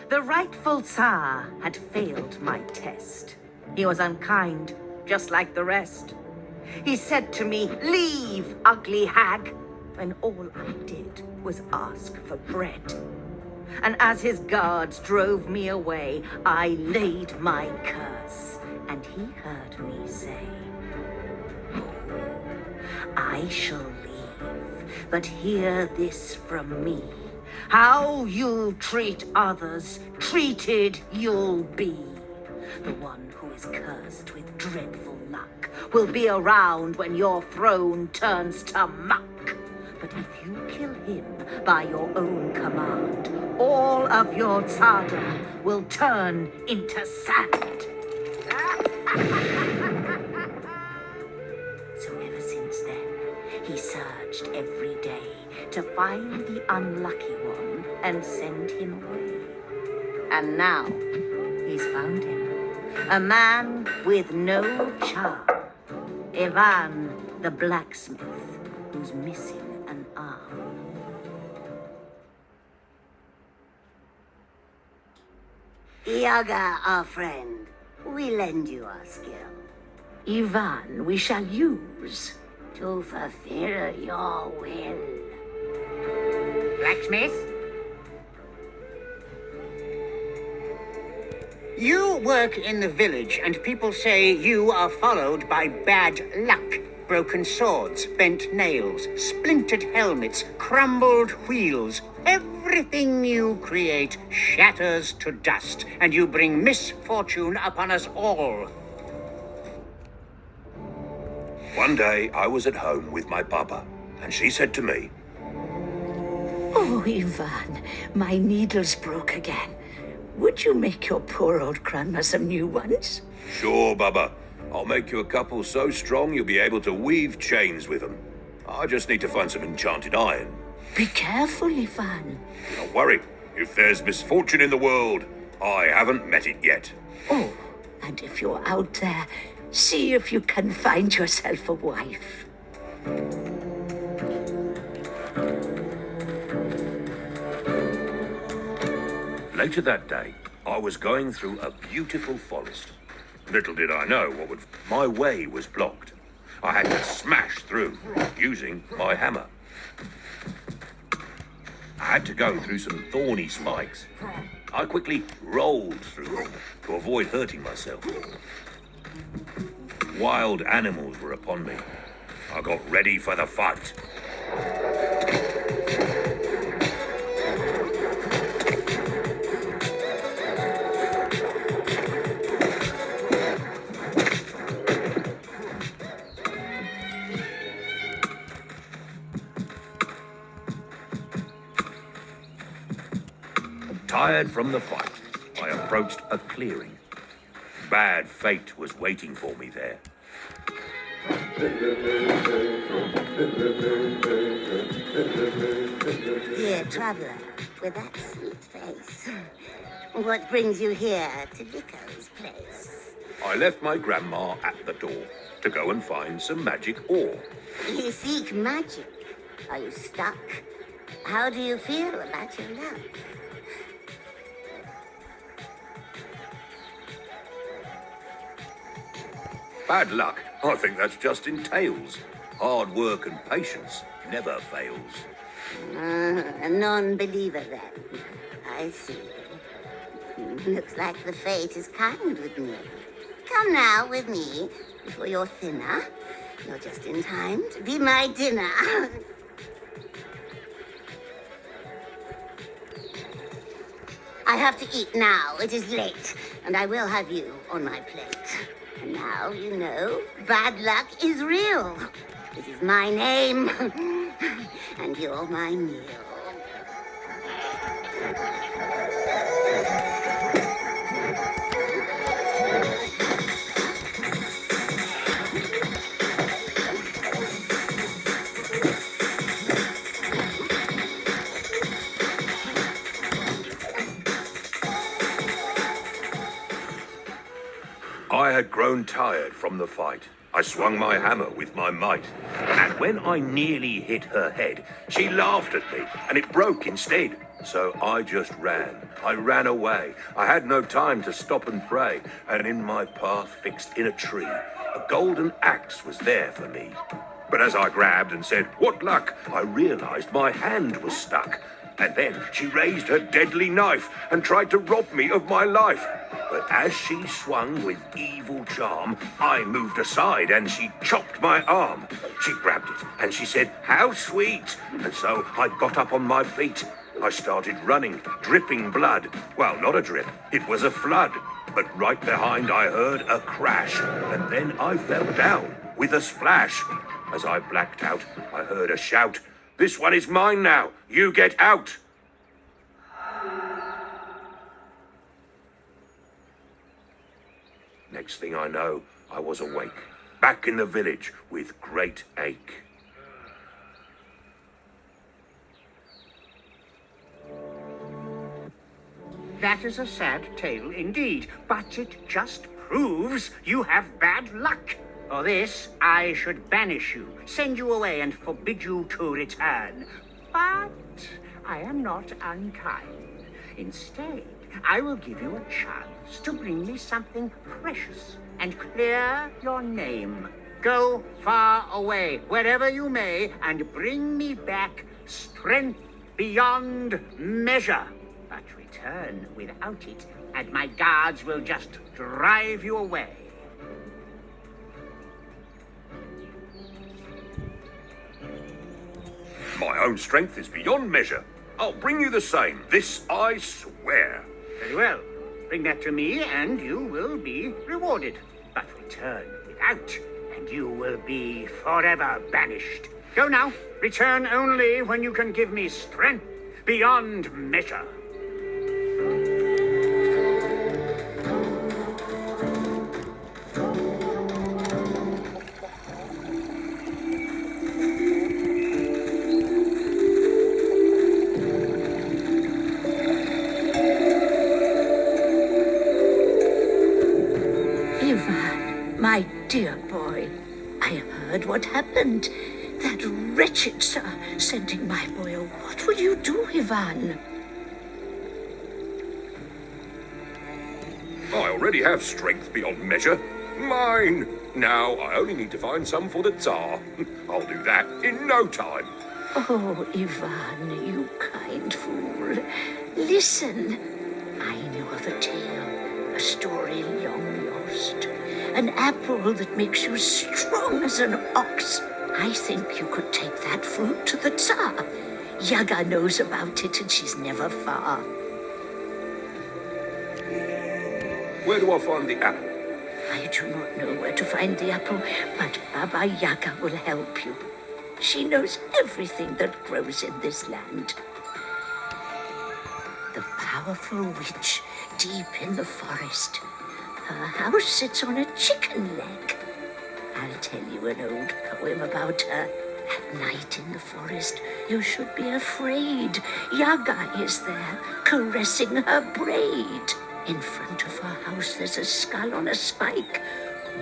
The rightful Tsar had failed my test. He was unkind, just like the rest. He said to me, "Leave, ugly hag," when all I did was ask for bread. And as his guards drove me away, I laid my curse, and he heard me say, "I shall leave, but hear this from me. How you treat others, treated you'll be. The one who is cursed with dreadful luck will be around when your throne turns to muck. But if you kill him by your own command, all of your tsardom will turn into sand." So ever since then, he searched every day to find the unlucky one and send him away. And now, he's found him. A man with no charm. Ivan the blacksmith, who's missing an arm. Yaga, our friend, we lend you our skill. Ivan we shall use. To fulfill your will. Blacksmith? You work in the village, and people say you are followed by bad luck. Broken swords, bent nails, splintered helmets, crumbled wheels. Everything you create shatters to dust, and you bring misfortune upon us all. One day, I was at home with my papa, and she said to me, "Oh, Ivan, my needles broke again. Would you make your poor old grandma some new ones?" "Sure, Baba. I'll make you a couple so strong you'll be able to weave chains with them. I just need to find some enchanted iron." Be careful, Ivan. "Don't worry. If there's misfortune in the world, I haven't met it yet." Oh, and if you're out there, see if you can find yourself a wife. Later that day, I was going through a beautiful forest. Little did I know my way was blocked. I had to smash through using my hammer. I had to go through some thorny spikes. I quickly rolled through them to avoid hurting myself. Wild animals were upon me. I got ready for the fight. Tired from the fight, I approached a clearing. Bad fate was waiting for me there. Dear traveler, with that sweet face, what brings you here to Vico's place? I left my grandma at the door to go and find some magic ore. You seek magic. Are you stuck? How do you feel about your luck? Bad luck? I think that's just in tales. Hard work and patience never fails. A non-believer then. I see. Looks like the fate is kind with me. Come now with me before you're thinner. You're just in time to be my dinner. I have to eat now. It is late, and I will have you on my plate. And now you know bad luck is real. It is my name, and you're my meal. I had grown tired from the fight. I swung my hammer with my might, and when I nearly hit her head, she laughed at me, and it broke instead. So I just ran. I ran away. I had no time to stop and pray. And in my path, fixed in a tree, a golden axe was there for me. But as I grabbed and said, "What luck?" I realized my hand was stuck. And then she raised her deadly knife and tried to rob me of my life. But as she swung with evil charm, I moved aside and she chopped my arm. She grabbed it and she said, "How sweet." And so I got up on my feet. I started running, dripping blood. Well, not a drip, it was a flood. But right behind I heard a crash, and then I fell down with a splash. As I blacked out, I heard a shout, "This one is mine now, you get out." Next thing I know, I was awake, back in the village with great ache. That is a sad tale indeed, but it just proves you have bad luck. For this, I should banish you, send you away, and forbid you to return. But I am not unkind. Instead, I will give you a chance to bring me something precious and clear your name. Go far away, wherever you may, and bring me back strength beyond measure. But return without it, and my guards will just drive you away. My own strength is beyond measure. I'll bring you the same, this I swear. Very well. Bring that to me, and you will be rewarded. But return without, and you will be forever banished. Go now. Return only when you can give me strength beyond measure. My dear boy, I heard what happened. That wretched sir sending my boy away. What will you do, Ivan? I already have strength beyond measure. Mine! Now I only need to find some for the Tsar. I'll do that in no time. Oh, Ivan, you kind fool. Listen. I know of a tale, a story long lost. An apple that makes you strong as an ox. I think you could take that fruit to the Tsar. Yaga knows about it and she's never far. Where do I find the apple? I do not know where to find the apple, but Baba Yaga will help you. She knows everything that grows in this land. The powerful witch deep in the forest. Her house sits on a chicken leg. I'll tell you an old poem about her. At night in the forest, you should be afraid. Yaga is there, caressing her braid. In front of her house, there's a skull on a spike.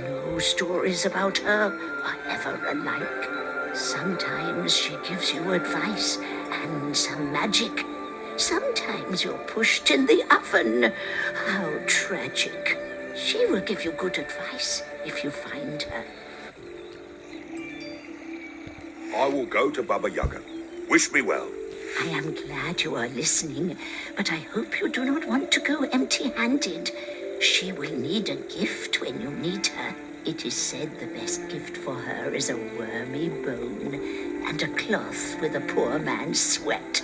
No stories about her are ever alike. Sometimes she gives you advice and some magic. Sometimes you're pushed in the oven. How tragic. She will give you good advice if you find her. I will go to Baba Yaga. Wish me well. I am glad you are listening, but I hope you do not want to go empty-handed. She will need a gift when you need her. It is said the best gift for her is a wormy bone and a cloth with a poor man's sweat.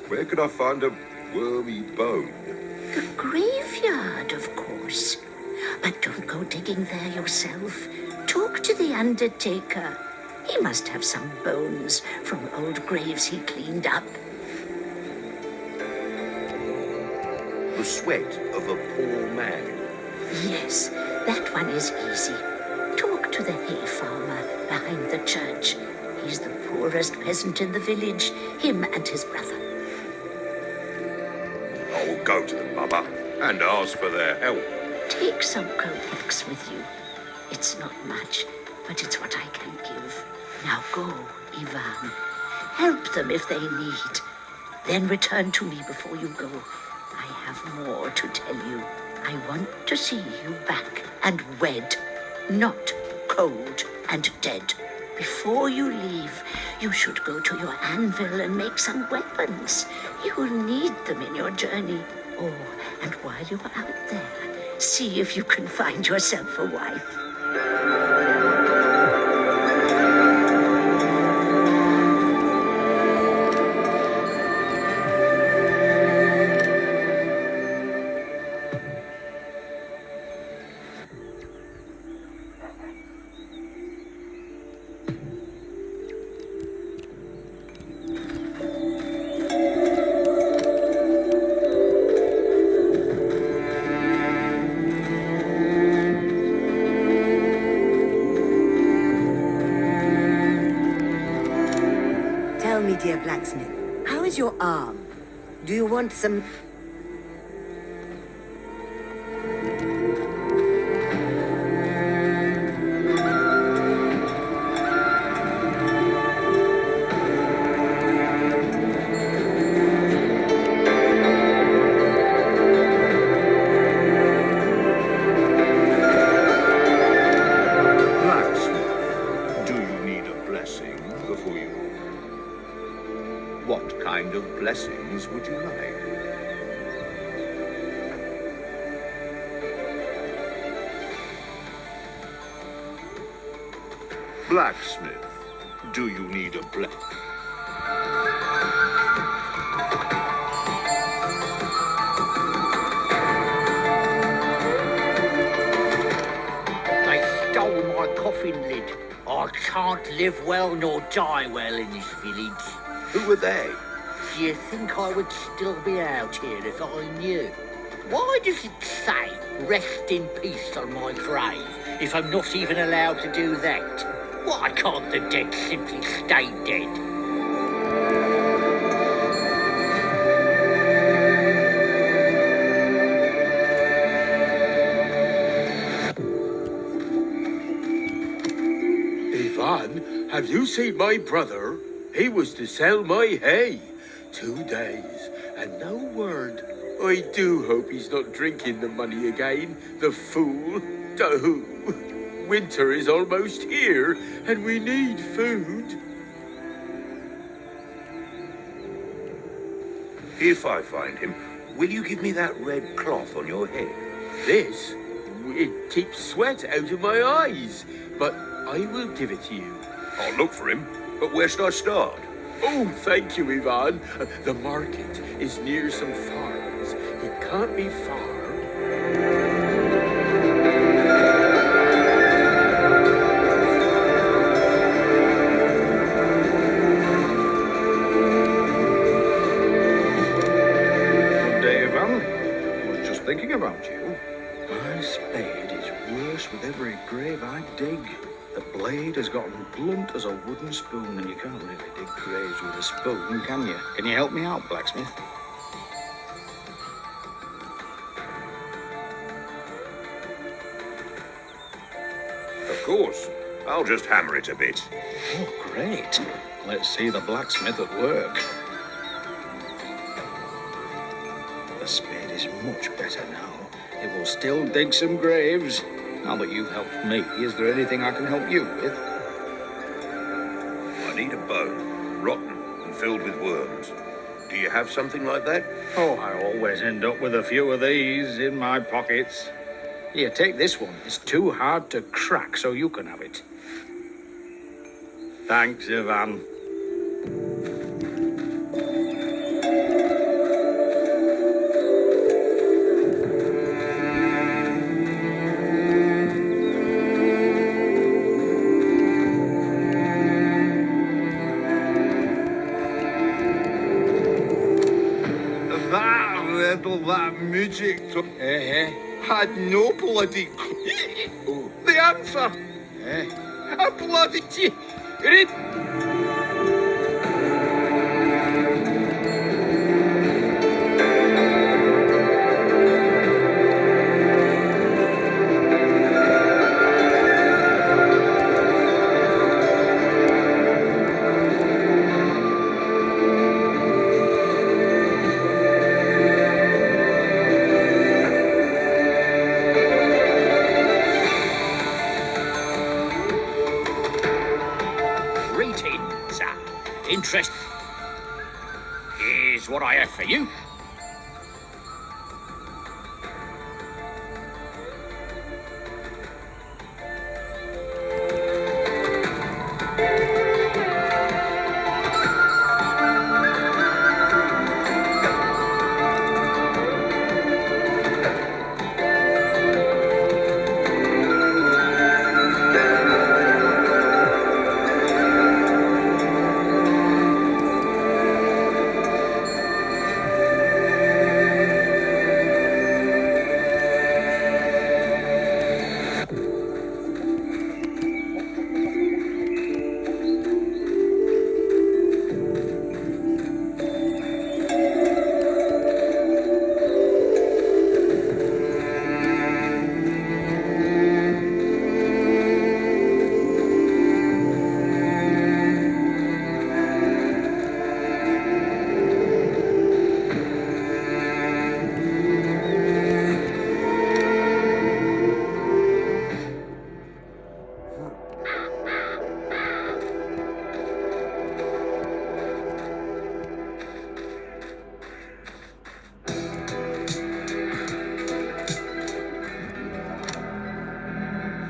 Where could I find a wormy bone? The graveyard, of course. But don't go digging there yourself. Talk to the undertaker. He must have some bones from old graves he cleaned up. The sweat of a poor man. Yes, that one is easy. Talk to the hay farmer behind the church. He's the poorest peasant in the village, him and his brother. I will go to them, Baba, and ask for their help. Take some kopecks with you. It's not much, but it's what I can give. Now go, Ivan. Help them if they need. Then return to me before you go. I have more to tell you. I want to see you back and wed, not cold and dead. Before you leave, you should go to your anvil and make some weapons. You will need them in your journey. Oh, and while you are out there, see if you can find yourself a wife. Tell me, dear blacksmith, how is your arm? Do you want some... Blacksmith, do you need a blessing before you... What kind of blessings would you like? Blacksmith, do you need a blessing? They stole my coffin lid. I can't live well nor die well in this village. Who were they? Do you think I would still be out here if I knew? Why does it say rest in peace on my grave if I'm not even allowed to do that? Why can't the dead simply stay dead? Ivan, have you seen my brother? He was to sell my hay. 2 days, and no word. I do hope he's not drinking the money again, the fool. Oh, winter is almost here, and we need food. If I find him, will you give me that red cloth on your head? This, it keeps sweat out of my eyes, but I will give it to you. I'll look for him, but where should I start? Oh, thank you, Ivan. The market is near some farms. It can't be far. Good day, Ivan. I was just thinking about you. My spade is worse with every grave I dig. The blade has gotten blunt as a wooden spoon, and you can't really dig graves with a spoon, can you? Can you help me out, blacksmith? Of course. I'll just hammer it a bit. Oh, great. Let's see the blacksmith at work. The spade is much better now. It will still dig some graves. Now that you've helped me, is there anything I can help you with? I need a bone, rotten and filled with worms. Do you have something like that? Oh, I always end up with a few of these in my pockets. Here, take this one. It's too hard to crack, so you can have it. Thanks, Ivan. That music had no bloody clue. The answer. A bloody read. interest. Here's what I have for you.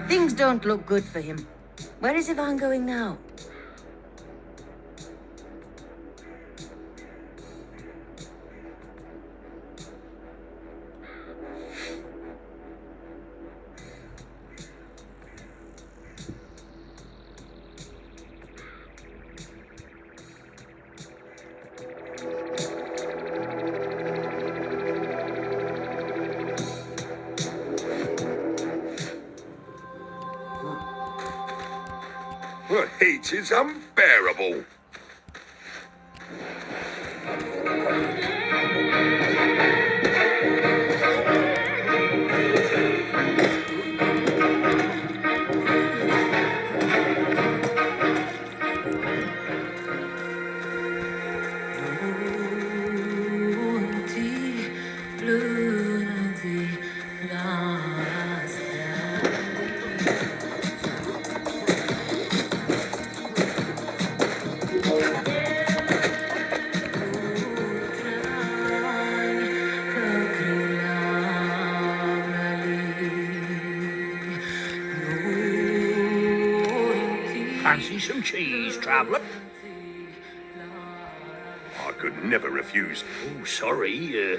Things don't look good for him. Where is Ivan going now? The heat is unbearable. Fancy some cheese, traveller? I could never refuse. Oh, sorry. Yeah.